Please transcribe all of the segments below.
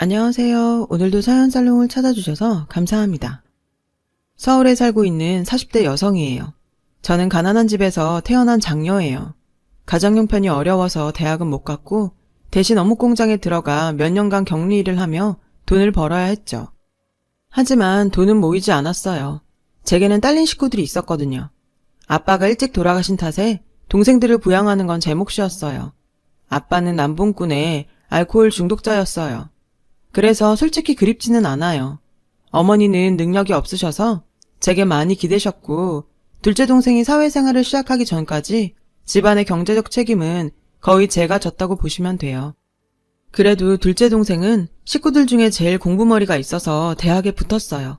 안녕하세요. 오늘도 사연살롱을 찾아주셔서 감사합니다. 서울에 살고 있는 40대 여성이에요. 저는 가난한 집에서 태어난 장녀예요. 가정 형편이 어려워서 대학은 못 갔고 대신 어묵공장에 들어가 몇 년간 격리 일을 하며 돈을 벌어야 했죠. 하지만 돈은 모이지 않았어요. 제게는 딸린 식구들이 있었거든요. 아빠가 일찍 돌아가신 탓에 동생들을 부양하는 건 제 몫이었어요. 아빠는 남봉꾼에 알코올 중독자였어요. 그래서 솔직히 그립지는 않아요. 어머니는 능력이 없으셔서 제게 많이 기대셨고 둘째 동생이 사회생활을 시작하기 전까지 집안의 경제적 책임은 거의 제가 졌다고 보시면 돼요. 그래도 둘째 동생은 식구들 중에 제일 공부머리가 있어서 대학에 붙었어요.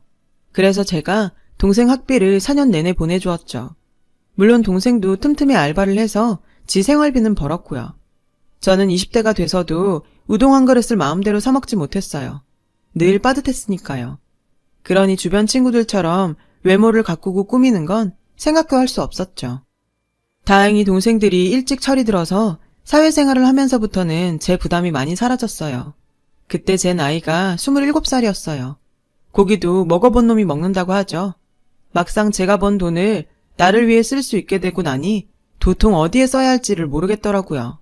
그래서 제가 동생 학비를 4년 내내 보내주었죠. 물론 동생도 틈틈이 알바를 해서 지 생활비는 벌었고요. 저는 20대가 돼서도 우동 한 그릇을 마음대로 사 먹지 못했어요. 늘 빠듯했으니까요. 그러니 주변 친구들처럼 외모를 가꾸고 꾸미는 건 생각도 할 수 없었죠. 다행히 동생들이 일찍 철이 들어서 사회생활을 하면서부터는 제 부담이 많이 사라졌어요. 그때 제 나이가 27살이었어요. 고기도 먹어본 놈이 먹는다고 하죠. 막상 제가 번 돈을 나를 위해 쓸 수 있게 되고 나니 도통 어디에 써야 할지를 모르겠더라고요.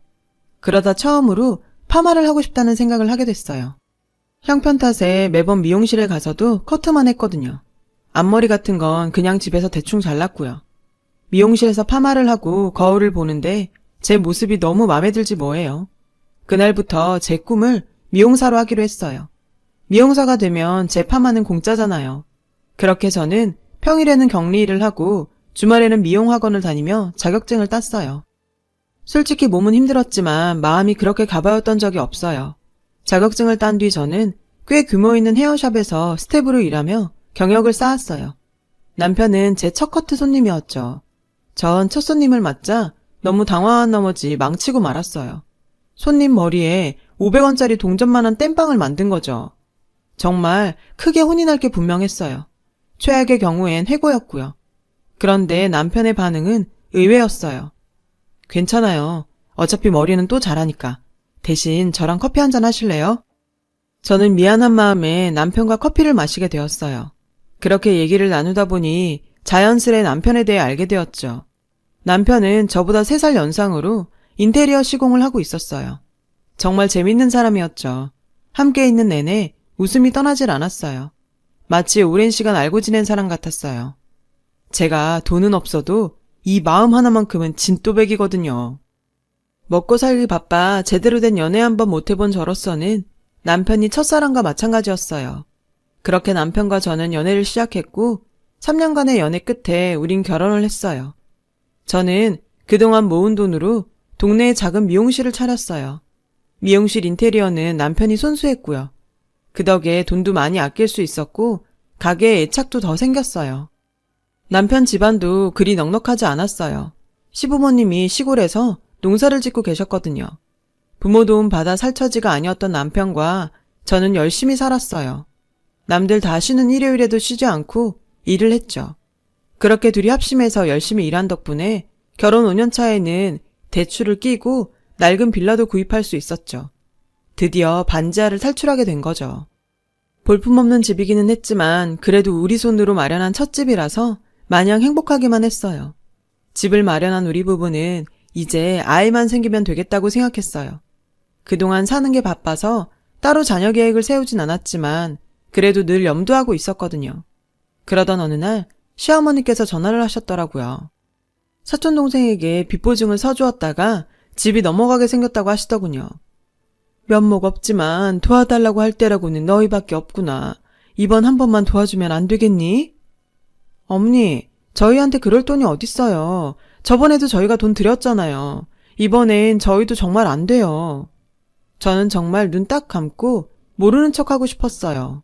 그러다 처음으로 파마를 하고 싶다는 생각을 하게 됐어요. 형편 탓에 매번 미용실에 가서도 커트만 했거든요. 앞머리 같은 건 그냥 집에서 대충 잘랐고요. 미용실에서 파마를 하고 거울을 보는데 제 모습이 너무 마음에 들지 뭐예요. 그날부터 제 꿈을 미용사로 하기로 했어요. 미용사가 되면 제 파마는 공짜잖아요. 그렇게 저는 평일에는 격리 일을 하고 주말에는 미용학원을 다니며 자격증을 땄어요. 솔직히 몸은 힘들었지만 마음이 그렇게 가봐였던 적이 없어요. 자격증을 딴 뒤 저는 꽤 규모 있는 헤어샵에서 스텝으로 일하며 경력을 쌓았어요. 남편은 제 첫 커트 손님이었죠. 전 첫 손님을 맞자 너무 당황한 나머지 망치고 말았어요. 손님 머리에 500원짜리 동전만한 땜빵을 만든 거죠. 정말 크게 혼이 날 게 분명했어요. 최악의 경우엔 해고였고요. 그런데 남편의 반응은 의외였어요. 괜찮아요. 어차피 머리는 또 자라니까. 대신 저랑 커피 한잔 하실래요? 저는 미안한 마음에 남편과 커피를 마시게 되었어요. 그렇게 얘기를 나누다 보니 자연스레 남편에 대해 알게 되었죠. 남편은 저보다 3살 연상으로 인테리어 시공을 하고 있었어요. 정말 재밌는 사람이었죠. 함께 있는 내내 웃음이 떠나질 않았어요. 마치 오랜 시간 알고 지낸 사람 같았어요. 제가 돈은 없어도 이 마음 하나만큼은 진또백이거든요. 먹고 살기 바빠 제대로 된 연애 한번 못 해본 저로서는 남편이 첫사랑과 마찬가지였어요. 그렇게 남편과 저는 연애를 시작했고 3년간의 연애 끝에 우린 결혼을 했어요. 저는 그동안 모은 돈으로 동네에 작은 미용실을 차렸어요. 미용실 인테리어는 남편이 손수했고요. 그 덕에 돈도 많이 아낄 수 있었고 가게에 애착도 더 생겼어요. 남편 집안도 그리 넉넉하지 않았어요. 시부모님이 시골에서 농사를 짓고 계셨거든요. 부모 도움 받아 살 처지가 아니었던 남편과 저는 열심히 살았어요. 남들 다 쉬는 일요일에도 쉬지 않고 일을 했죠. 그렇게 둘이 합심해서 열심히 일한 덕분에 결혼 5년 차에는 대출을 끼고 낡은 빌라도 구입할 수 있었죠. 드디어 반지하를 탈출하게 된 거죠. 볼품없는 집이기는 했지만 그래도 우리 손으로 마련한 첫 집이라서 마냥 행복하기만 했어요. 집을 마련한 우리 부부는 이제 아이만 생기면 되겠다고 생각했어요. 그동안 사는 게 바빠서 따로 자녀 계획을 세우진 않았지만 그래도 늘 염두하고 있었거든요. 그러던 어느 날 시어머니께서 전화를 하셨더라고요. 사촌동생에게 빚보증을 서주었다가 집이 넘어가게 생겼다고 하시더군요. 면목 없지만 도와달라고 할 때라고는 너희밖에 없구나. 이번 한 번만 도와주면 안 되겠니? 어머니, 저희한테 그럴 돈이 어딨어요. 저번에도 저희가 돈 드렸잖아요. 이번엔 저희도 정말 안 돼요. 저는 정말 눈 딱 감고 모르는 척하고 싶었어요.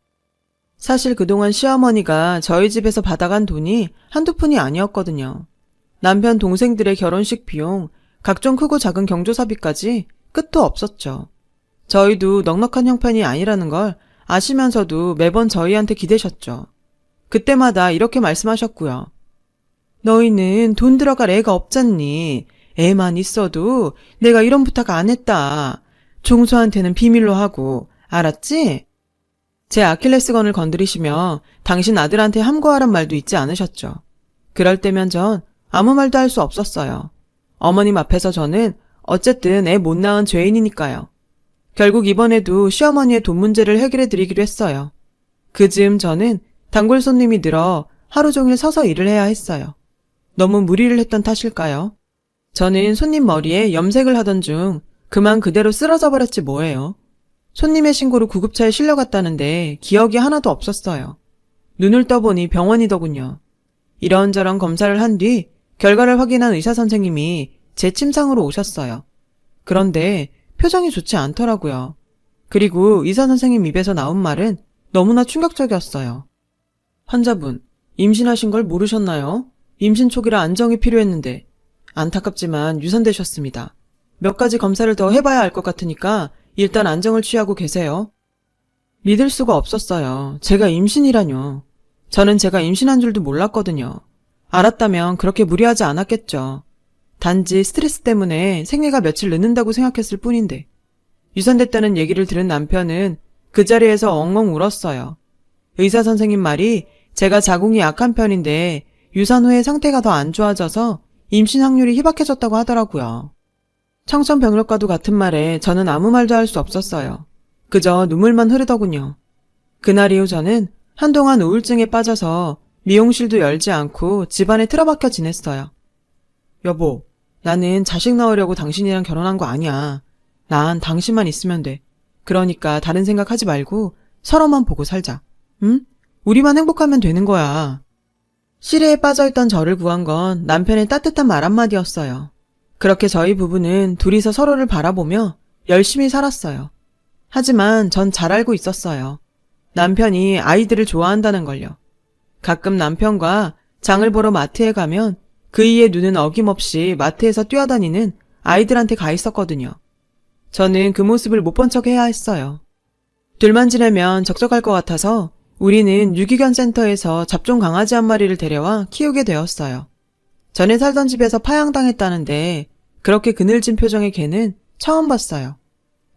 사실 그동안 시어머니가 저희 집에서 받아간 돈이 한두 푼이 아니었거든요. 남편 동생들의 결혼식 비용, 각종 크고 작은 경조사비까지 끝도 없었죠. 저희도 넉넉한 형편이 아니라는 걸 아시면서도 매번 저희한테 기대셨죠. 그때마다 이렇게 말씀하셨고요. 너희는 돈 들어갈 애가 없잖니. 애만 있어도 내가 이런 부탁 안 했다. 종수한테는 비밀로 하고, 알았지? 제 아킬레스건을 건드리시며 당신 아들한테 함구하란 말도 잊지 않으셨죠. 그럴 때면 전 아무 말도 할 수 없었어요. 어머님 앞에서 저는 어쨌든 애 못 낳은 죄인이니까요. 결국 이번에도 시어머니의 돈 문제를 해결해 드리기로 했어요. 그 즈음 저는 단골 손님이 늘어 하루 종일 서서 일을 해야 했어요. 너무 무리를 했던 탓일까요? 저는 손님 머리에 염색을 하던 중 그만 그대로 쓰러져 버렸지 뭐예요. 손님의 신고로 구급차에 실려갔다는데 기억이 하나도 없었어요. 눈을 떠보니 병원이더군요. 이런저런 검사를 한 뒤 결과를 확인한 의사 선생님이 제 침상으로 오셨어요. 그런데 표정이 좋지 않더라고요. 그리고 의사 선생님 입에서 나온 말은 너무나 충격적이었어요. 환자분, 임신하신 걸 모르셨나요? 임신 초기라 안정이 필요했는데 안타깝지만 유산되셨습니다. 몇 가지 검사를 더 해봐야 할 것 같으니까 일단 안정을 취하고 계세요. 믿을 수가 없었어요. 제가 임신이라뇨. 저는 제가 임신한 줄도 몰랐거든요. 알았다면 그렇게 무리하지 않았겠죠. 단지 스트레스 때문에 생리가 며칠 늦는다고 생각했을 뿐인데. 유산됐다는 얘기를 들은 남편은 그 자리에서 엉엉 울었어요. 의사 선생님 말이 제가 자궁이 약한 편인데 유산 후에 상태가 더 안 좋아져서 임신 확률이 희박해졌다고 하더라고요. 청천벽력과도 같은 말에 저는 아무 말도 할 수 없었어요. 그저 눈물만 흐르더군요. 그날 이후 저는 한동안 우울증에 빠져서 미용실도 열지 않고 집안에 틀어박혀 지냈어요. 여보, 나는 자식 낳으려고 당신이랑 결혼한 거 아니야. 난 당신만 있으면 돼. 그러니까 다른 생각하지 말고 서로만 보고 살자. 응? 우리만 행복하면 되는 거야. 시래에 빠져있던 저를 구한 건 남편의 따뜻한 말 한마디였어요. 그렇게 저희 부부는 둘이서 서로를 바라보며 열심히 살았어요. 하지만 전 잘 알고 있었어요. 남편이 아이들을 좋아한다는 걸요. 가끔 남편과 장을 보러 마트에 가면 그이의 눈은 어김없이 마트에서 뛰어다니는 아이들한테 가 있었거든요. 저는 그 모습을 못 본 척 해야 했어요. 둘만 지내면 적적할 것 같아서 우리는 유기견 센터에서 잡종 강아지 한 마리를 데려와 키우게 되었어요. 전에 살던 집에서 파양당했다는데 그렇게 그늘진 표정의 개는 처음 봤어요.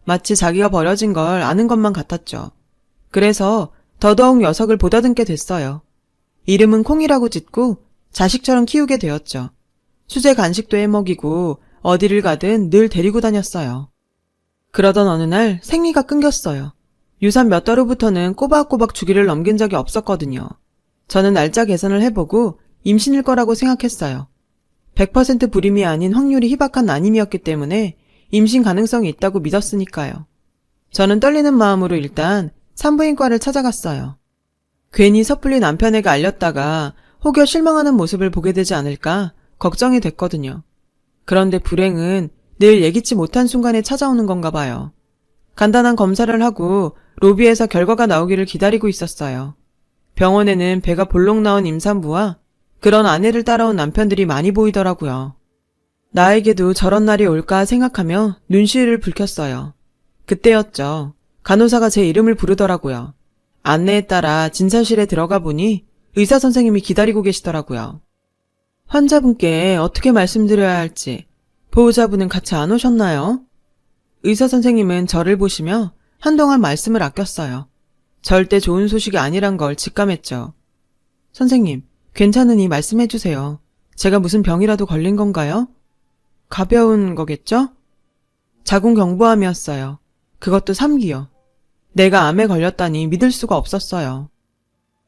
마치 자기가 버려진 걸 아는 것만 같았죠. 그래서 더더욱 녀석을 보다듬게 됐어요. 이름은 콩이라고 짓고 자식처럼 키우게 되었죠. 수제 간식도 해먹이고 어디를 가든 늘 데리고 다녔어요. 그러던 어느 날 생리가 끊겼어요. 유산 몇 달 후부터는 꼬박꼬박 주기를 넘긴 적이 없었거든요. 저는 날짜 계산을 해보고 임신일 거라고 생각했어요. 100% 불임이 아닌 확률이 희박한 아님이었기 때문에 임신 가능성이 있다고 믿었으니까요. 저는 떨리는 마음으로 일단 산부인과를 찾아갔어요. 괜히 섣불리 남편에게 알렸다가 혹여 실망하는 모습을 보게 되지 않을까 걱정이 됐거든요. 그런데 불행은 늘 예기치 못한 순간에 찾아오는 건가 봐요. 간단한 검사를 하고 로비에서 결과가 나오기를 기다리고 있었어요. 병원에는 배가 볼록 나온 임산부와 그런 아내를 따라온 남편들이 많이 보이더라고요. 나에게도 저런 날이 올까 생각하며 눈시울을 붉혔어요. 그때였죠. 간호사가 제 이름을 부르더라고요. 안내에 따라 진찰실에 들어가 보니 의사 선생님이 기다리고 계시더라고요. 환자분께 어떻게 말씀드려야 할지 보호자분은 같이 안 오셨나요? 의사 선생님은 저를 보시며 한동안 말씀을 아꼈어요. 절대 좋은 소식이 아니란 걸 직감했죠. 선생님, 괜찮으니 말씀해 주세요. 제가 무슨 병이라도 걸린 건가요? 가벼운 거겠죠? 자궁경부암이었어요. 그것도 3기요. 내가 암에 걸렸다니 믿을 수가 없었어요.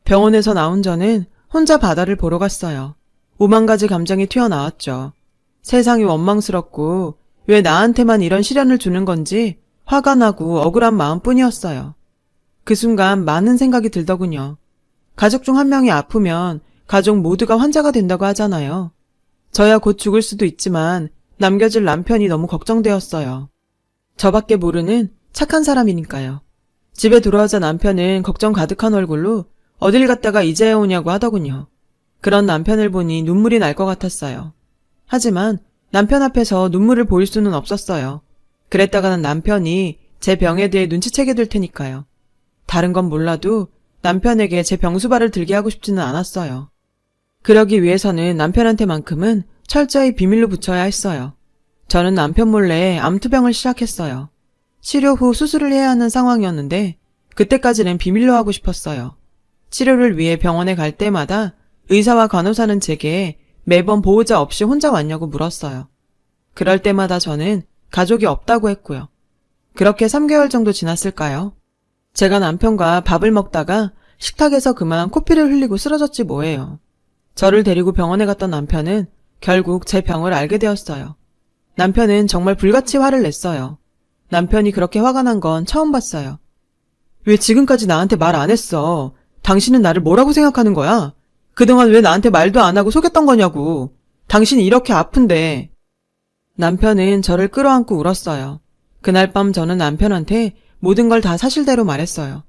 병원에서 나온 저는 혼자 바다를 보러 갔어요. 오만 가지 감정이 튀어나왔죠. 세상이 원망스럽고 왜 나한테만 이런 시련을 주는 건지 화가 나고 억울한 마음뿐이었어요. 그 순간 많은 생각이 들더군요. 가족 중 한 명이 아프면 가족 모두가 환자가 된다고 하잖아요. 저야 곧 죽을 수도 있지만 남겨질 남편이 너무 걱정되었어요. 저밖에 모르는 착한 사람이니까요. 집에 돌아오자 남편은 걱정 가득한 얼굴로 어딜 갔다가 이제야 오냐고 하더군요. 그런 남편을 보니 눈물이 날 것 같았어요. 하지만 남편 앞에서 눈물을 보일 수는 없었어요. 그랬다가는 남편이 제 병에 대해 눈치채게 될 테니까요. 다른 건 몰라도 남편에게 제 병수발을 들게 하고 싶지는 않았어요. 그러기 위해서는 남편한테만큼은 철저히 비밀로 붙여야 했어요. 저는 남편 몰래 암투병을 시작했어요. 치료 후 수술을 해야 하는 상황이었는데 그때까지는 비밀로 하고 싶었어요. 치료를 위해 병원에 갈 때마다 의사와 간호사는 제게 매번 보호자 없이 혼자 왔냐고 물었어요. 그럴 때마다 저는 가족이 없다고 했고요. 그렇게 3개월 정도 지났을까요? 제가 남편과 밥을 먹다가 식탁에서 그만 코피를 흘리고 쓰러졌지 뭐예요. 저를 데리고 병원에 갔던 남편은 결국 제 병을 알게 되었어요. 남편은 정말 불같이 화를 냈어요. 남편이 그렇게 화가 난 건 처음 봤어요. 왜 지금까지 나한테 말 안 했어? 당신은 나를 뭐라고 생각하는 거야? 그동안 왜 나한테 말도 안 하고 속였던 거냐고. 당신이 이렇게 아픈데. 남편은 저를 끌어안고 울었어요. 그날 밤 저는 남편한테 모든 걸 다 사실대로 말했어요.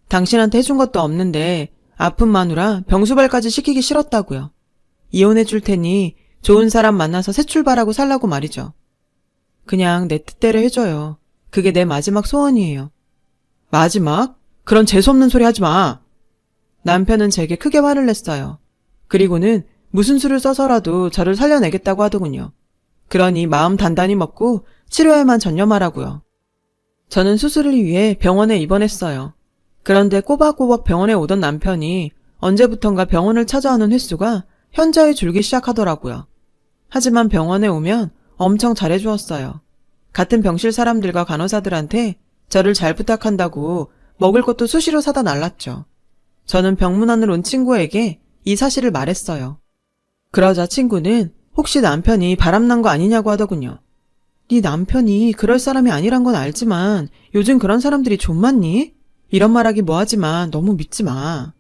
당신한테 해준 것도 없는데 아픈 마누라 병수발까지 시키기 싫었다고요. 이혼해 줄 테니 좋은 사람 만나서 새 출발하고 살라고 말이죠. 그냥 내 뜻대로 해줘요. 그게 내 마지막 소원이에요. 마지막? 그런 재수없는 소리 하지 마. 남편은 제게 크게 화를 냈어요. 그리고는 무슨 수를 써서라도 저를 살려내겠다고 하더군요. 그러니 마음 단단히 먹고 치료에만 전념하라고요. 저는 수술을 위해 병원에 입원했어요. 그런데 꼬박꼬박 병원에 오던 남편이 언제부턴가 병원을 찾아오는 횟수가 현저히 줄기 시작하더라고요. 하지만 병원에 오면 엄청 잘해주었어요. 같은 병실 사람들과 간호사들한테 저를 잘 부탁한다고 먹을 것도 수시로 사다 날랐죠. 저는 병문안을 온 친구에게 이 사실을 말했어요. 그러자 친구는 혹시 남편이 바람난 거 아니냐고 하더군요. 네 남편이 그럴 사람이 아니란 건 알지만 요즘 그런 사람들이 좀 많니? 이런 말하기 뭐하지만 너무 믿지 마.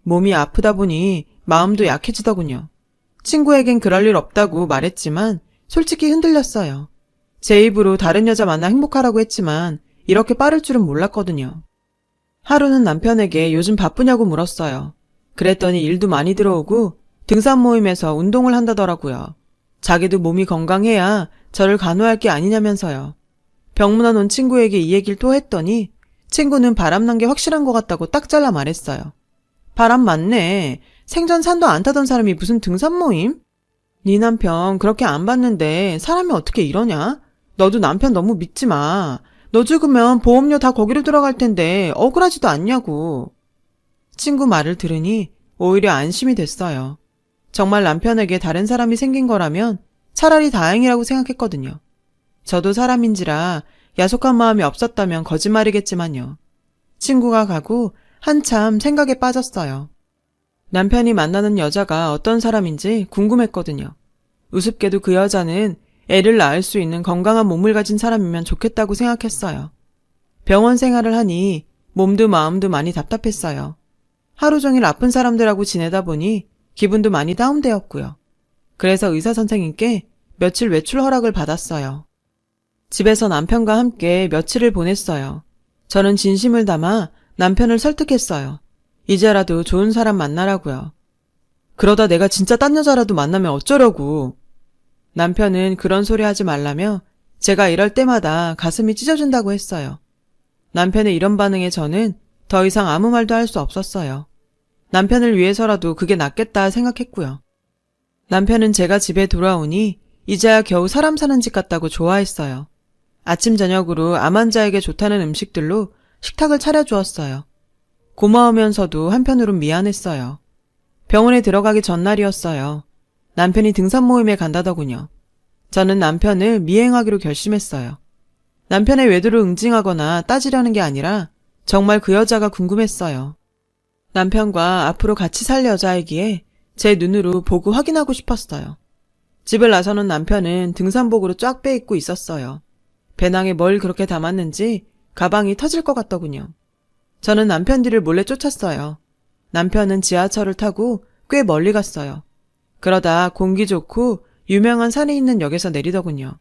몸이 아프다 보니 마음도 약해지더군요. 친구에겐 그럴 일 없다고 말했지만 솔직히 흔들렸어요. 제 입으로 다른 여자 만나 행복하라고 했지만 이렇게 빠를 줄은 몰랐거든요. 하루는 남편에게 요즘 바쁘냐고 물었어요. 그랬더니 일도 많이 들어오고 등산 모임에서 운동을 한다더라고요. 자기도 몸이 건강해야 저를 간호할 게 아니냐면서요. 병문안 온 친구에게 이 얘기를 또 했더니 친구는 바람난 게 확실한 것 같다고 딱 잘라 말했어요. 바람 맞네. 생전 산도 안 타던 사람이 무슨 등산 모임? 네 남편 그렇게 안 봤는데 사람이 어떻게 이러냐? 너도 남편 너무 믿지 마. 너 죽으면 보험료 다 거기로 들어갈 텐데 억울하지도 않냐고. 친구 말을 들으니 오히려 안심이 됐어요. 정말 남편에게 다른 사람이 생긴 거라면 차라리 다행이라고 생각했거든요. 저도 사람인지라 야속한 마음이 없었다면 거짓말이겠지만요. 친구가 가고 한참 생각에 빠졌어요. 남편이 만나는 여자가 어떤 사람인지 궁금했거든요. 우습게도 그 여자는 애를 낳을 수 있는 건강한 몸을 가진 사람이면 좋겠다고 생각했어요. 병원 생활을 하니 몸도 마음도 많이 답답했어요. 하루 종일 아픈 사람들하고 지내다 보니 기분도 많이 다운되었고요. 그래서 의사 선생님께 며칠 외출 허락을 받았어요. 집에서 남편과 함께 며칠을 보냈어요. 저는 진심을 담아 남편을 설득했어요. 이제라도 좋은 사람 만나라고요. 그러다 내가 진짜 딴 여자라도 만나면 어쩌려고. 남편은 그런 소리 하지 말라며 제가 이럴 때마다 가슴이 찢어진다고 했어요. 남편의 이런 반응에 저는 더 이상 아무 말도 할 수 없었어요. 남편을 위해서라도 그게 낫겠다 생각했고요. 남편은 제가 집에 돌아오니 이제야 겨우 사람 사는 집 같다고 좋아했어요. 아침 저녁으로 암 환자에게 좋다는 음식들로 식탁을 차려주었어요. 고마우면서도 한편으론 미안했어요. 병원에 들어가기 전날이었어요. 남편이 등산 모임에 간다더군요. 저는 남편을 미행하기로 결심했어요. 남편의 외도를 응징하거나 따지려는 게 아니라 정말 그 여자가 궁금했어요. 남편과 앞으로 같이 살 여자이기에 제 눈으로 보고 확인하고 싶었어요. 집을 나서는 남편은 등산복으로 쫙 빼입고 있었어요. 배낭에 뭘 그렇게 담았는지 가방이 터질 것 같더군요. 저는 남편 뒤를 몰래 쫓았어요. 남편은 지하철을 타고 꽤 멀리 갔어요. 그러다 공기 좋고 유명한 산이 있는 역에서 내리더군요.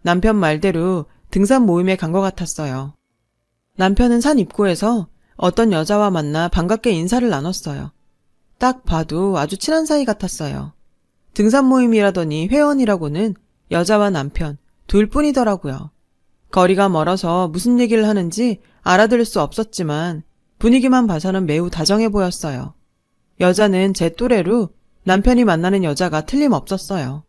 남편 말대로 등산 모임에 간 것 같았어요. 남편은 산 입구에서 어떤 여자와 만나 반갑게 인사를 나눴어요. 딱 봐도 아주 친한 사이 같았어요. 등산 모임이라더니 회원이라고는 여자와 남편 둘뿐이더라고요. 거리가 멀어서 무슨 얘기를 하는지 알아들을 수 없었지만 분위기만 봐서는 매우 다정해 보였어요. 여자는 제 또래로 남편이 만나는 여자가 틀림없었어요.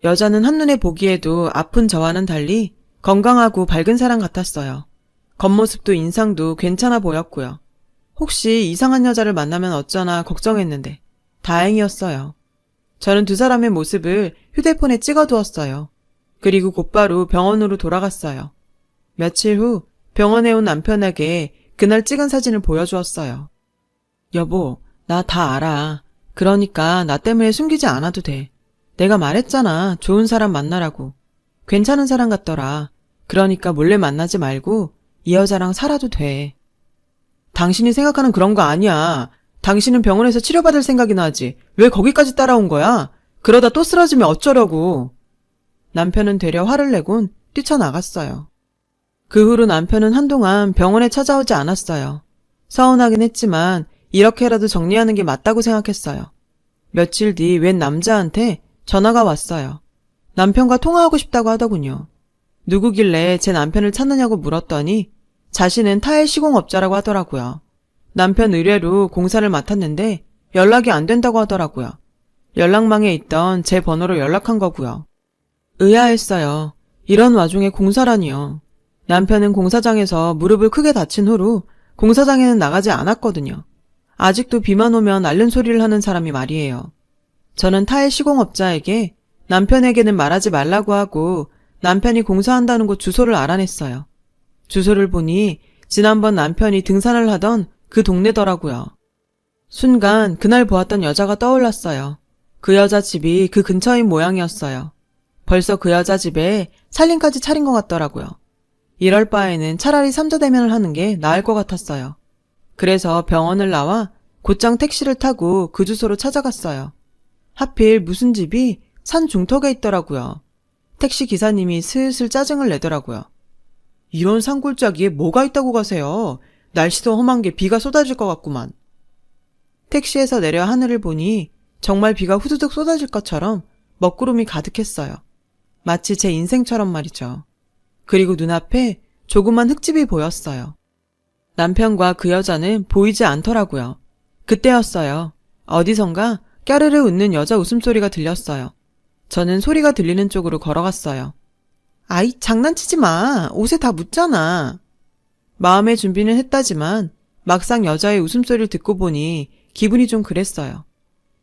여자는 한눈에 보기에도 아픈 저와는 달리 건강하고 밝은 사람 같았어요. 겉모습도 인상도 괜찮아 보였고요. 혹시 이상한 여자를 만나면 어쩌나 걱정했는데 다행이었어요. 저는 두 사람의 모습을 휴대폰에 찍어두었어요. 그리고 곧바로 병원으로 돌아갔어요. 며칠 후 병원에 온 남편에게 그날 찍은 사진을 보여주었어요. 여보, 나 다 알아. 그러니까 나 때문에 숨기지 않아도 돼. 내가 말했잖아. 좋은 사람 만나라고. 괜찮은 사람 같더라. 그러니까 몰래 만나지 말고 이 여자랑 살아도 돼. 당신이 생각하는 그런 거 아니야. 당신은 병원에서 치료받을 생각이나 하지. 왜 거기까지 따라온 거야? 그러다 또 쓰러지면 어쩌려고. 남편은 되려 화를 내곤 뛰쳐나갔어요. 그 후로 남편은 한동안 병원에 찾아오지 않았어요. 서운하긴 했지만 이렇게라도 정리하는 게 맞다고 생각했어요. 며칠 뒤 웬 남자한테 전화가 왔어요. 남편과 통화하고 싶다고 하더군요. 누구길래 제 남편을 찾느냐고 물었더니 자신은 타일 시공업자라고 하더라고요. 남편 의뢰로 공사를 맡았는데 연락이 안 된다고 하더라고요. 연락망에 있던 제 번호로 연락한 거고요. 의아했어요. 이런 와중에 공사라니요. 남편은 공사장에서 무릎을 크게 다친 후로 공사장에는 나가지 않았거든요. 아직도 비만 오면 앓는 소리를 하는 사람이 말이에요. 저는 타일 시공업자에게 남편에게는 말하지 말라고 하고 남편이 공사한다는 곳 주소를 알아냈어요. 주소를 보니 지난번 남편이 등산을 하던 그 동네더라고요. 순간 그날 보았던 여자가 떠올랐어요. 그 여자 집이 그 근처인 모양이었어요. 벌써 그 여자 집에 살림까지 차린 것 같더라고요. 이럴 바에는 차라리 삼자대면을 하는 게 나을 것 같았어요. 그래서 병원을 나와 곧장 택시를 타고 그 주소로 찾아갔어요. 하필 무슨 집이 산 중턱에 있더라고요. 택시 기사님이 슬슬 짜증을 내더라고요. 이런 산골짜기에 뭐가 있다고 가세요? 날씨도 험한 게 비가 쏟아질 것 같구만. 택시에서 내려 하늘을 보니 정말 비가 후두둑 쏟아질 것처럼 먹구름이 가득했어요. 마치 제 인생처럼 말이죠. 그리고 눈앞에 조그만 흙집이 보였어요. 남편과 그 여자는 보이지 않더라고요. 그때였어요. 어디선가 까르르 웃는 여자 웃음소리가 들렸어요. 저는 소리가 들리는 쪽으로 걸어갔어요. 아이, 장난치지 마. 옷에 다 묻잖아. 마음의 준비는 했다지만 막상 여자의 웃음소리를 듣고 보니 기분이 좀 그랬어요.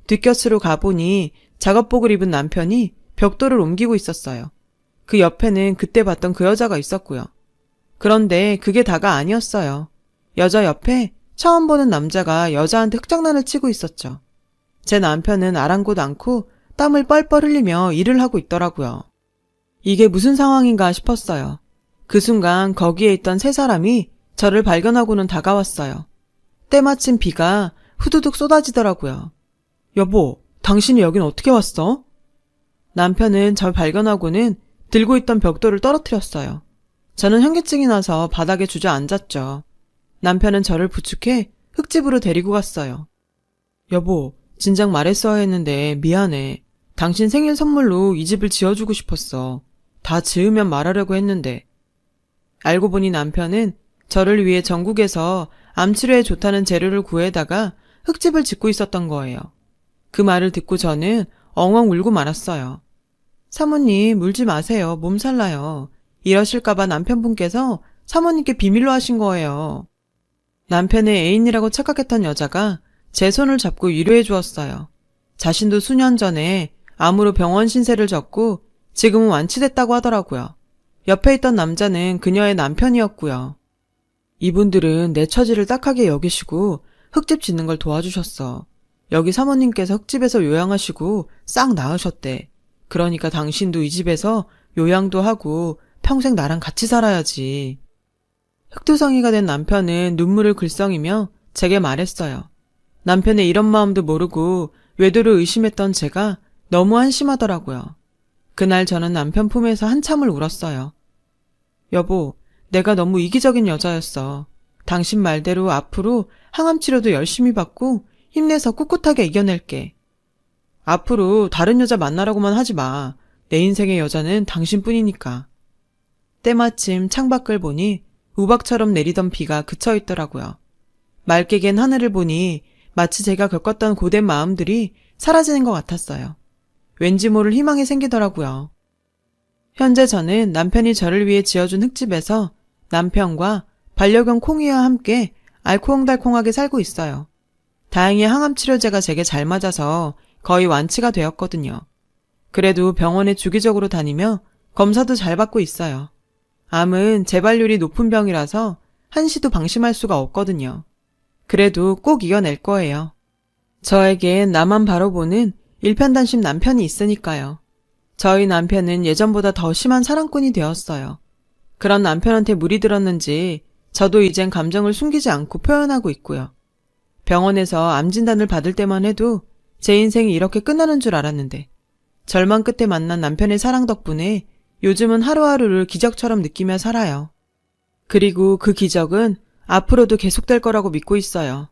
뒷곁으로 가보니 작업복을 입은 남편이 벽돌을 옮기고 있었어요. 그 옆에는 그때 봤던 그 여자가 있었고요. 그런데 그게 다가 아니었어요. 여자 옆에 처음 보는 남자가 여자한테 흑장난을 치고 있었죠. 제 남편은 아랑곳 않고 땀을 뻘뻘 흘리며 일을 하고 있더라고요. 이게 무슨 상황인가 싶었어요. 그 순간 거기에 있던 세 사람이 저를 발견하고는 다가왔어요. 때마침 비가 후두둑 쏟아지더라고요. 여보, 당신이 여긴 어떻게 왔어? 남편은 절 발견하고는 들고 있던 벽돌을 떨어뜨렸어요. 저는 현기증이 나서 바닥에 주저앉았죠. 남편은 저를 부축해 흙집으로 데리고 갔어요. 여보, 진작 말했어야 했는데 미안해. 당신 생일 선물로 이 집을 지어주고 싶었어. 다 지으면 말하려고 했는데. 알고 보니 남편은 저를 위해 전국에서 암치료에 좋다는 재료를 구해다가 흙집을 짓고 있었던 거예요. 그 말을 듣고 저는 엉엉 울고 말았어요. 사모님, 울지 마세요. 몸살 나요. 이러실까봐 남편분께서 사모님께 비밀로 하신 거예요. 남편의 애인이라고 착각했던 여자가 제 손을 잡고 위로해 주었어요. 자신도 수년 전에 암으로 병원 신세를 졌고 지금은 완치됐다고 하더라고요. 옆에 있던 남자는 그녀의 남편이었고요. 이분들은 내 처지를 딱하게 여기시고 흙집 짓는 걸 도와주셨어. 여기 사모님께서 흙집에서 요양하시고 싹 나으셨대. 그러니까 당신도 이 집에서 요양도 하고 평생 나랑 같이 살아야지. 흙투성이가 된 남편은 눈물을 글썽이며 제게 말했어요. 남편의 이런 마음도 모르고 외도를 의심했던 제가 너무 한심하더라고요. 그날 저는 남편 품에서 한참을 울었어요. 여보, 내가 너무 이기적인 여자였어. 당신 말대로 앞으로 항암 치료도 열심히 받고 힘내서 꿋꿋하게 이겨낼게. 앞으로 다른 여자 만나라고만 하지 마. 내 인생의 여자는 당신뿐이니까. 때마침 창밖을 보니 우박처럼 내리던 비가 그쳐 있더라고요. 맑게 갠 하늘을 보니 마치 제가 겪었던 고된 마음들이 사라지는 것 같았어요. 왠지 모를 희망이 생기더라고요. 현재 저는 남편이 저를 위해 지어준 흙집에서 남편과 반려견 콩이와 함께 알콩달콩하게 살고 있어요. 다행히 항암 치료제가 제게 잘 맞아서 거의 완치가 되었거든요. 그래도 병원에 주기적으로 다니며 검사도 잘 받고 있어요. 암은 재발률이 높은 병이라서 한시도 방심할 수가 없거든요. 그래도 꼭 이겨낼 거예요. 저에겐 나만 바로 보는 일편단심 남편이 있으니까요. 저희 남편은 예전보다 더 심한 사랑꾼이 되었어요. 그런 남편한테 물이 들었는지 저도 이젠 감정을 숨기지 않고 표현하고 있고요. 병원에서 암 진단을 받을 때만 해도 제 인생이 이렇게 끝나는 줄 알았는데 절망 끝에 만난 남편의 사랑 덕분에 요즘은 하루하루를 기적처럼 느끼며 살아요. 그리고 그 기적은 앞으로도 계속될 거라고 믿고 있어요.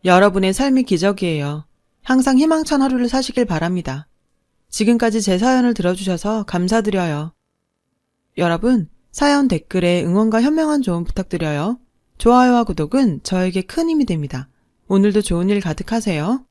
여러분의 삶이 기적이에요. 항상 희망찬 하루를 사시길 바랍니다. 지금까지 제 사연을 들어주셔서 감사드려요. 여러분, 사연 댓글에 응원과 현명한 조언 부탁드려요. 좋아요와 구독은 저에게 큰 힘이 됩니다. 오늘도 좋은 일 가득하세요.